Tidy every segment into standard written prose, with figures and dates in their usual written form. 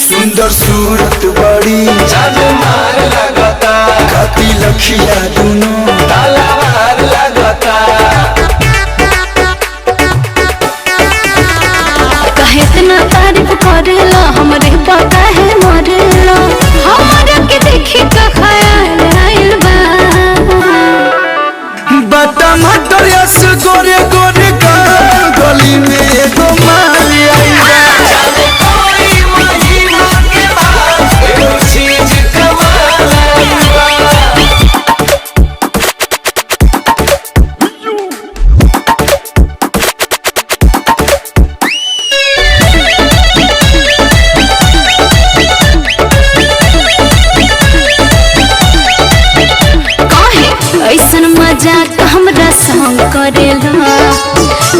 सुंदर सूरत बड़ी जान मार लगता, काती लखिया दुनो तलवार लगता। कहे इतना तारीफ करेला हमरे पता है मरेला हमारा के देखी का ख्याल आइल बा बटा मटर यस गोरे गोरे का गली में एगो माली आई बा। जाने कोई महीना के बाद एगो चीज कमाल आइबा। ऐसन मजाक हमरा संग करेला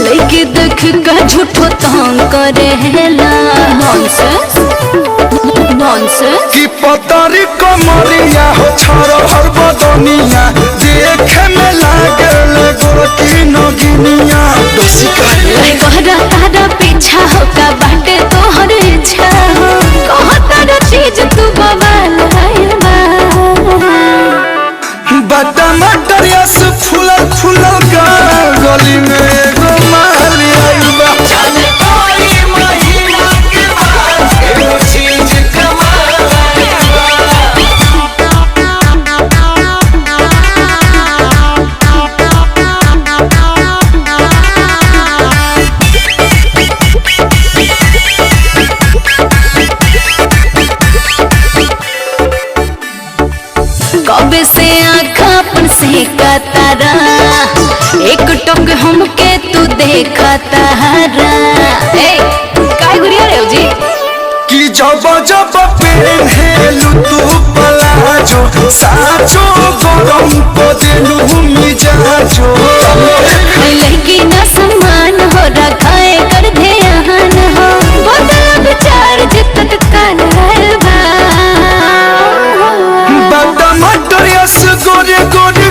लइके देख का झूठो तंग करेला नॉनसेंस नॉनसेंस की पतरी कमरिया हो छर हर बदनिया देखे में लागल गोटी नगिनिया दोसी करे कहरा तारा पीछा हो का बाटे तोहर इच्छा हो कह तारा चीज तू बवाल आइल बा बटा मटर यस फूलल फूलल का गली में एगो माली आई बा। जाने कोई महीना के बाद एगो चीज कमाल आइबा। कबे से आँखा अपन से का तारा एक टक हमके तू देखा तारा ए काय गुड़िया रे जी कि जब जब पहनलू तू पलाजो साचो गरम पदेलू मिजाजो लड़की ना सम्मान हो रखाए कर ध्यान हो बदला विचार जित काल बा बटा मटर यस गोरे गोरे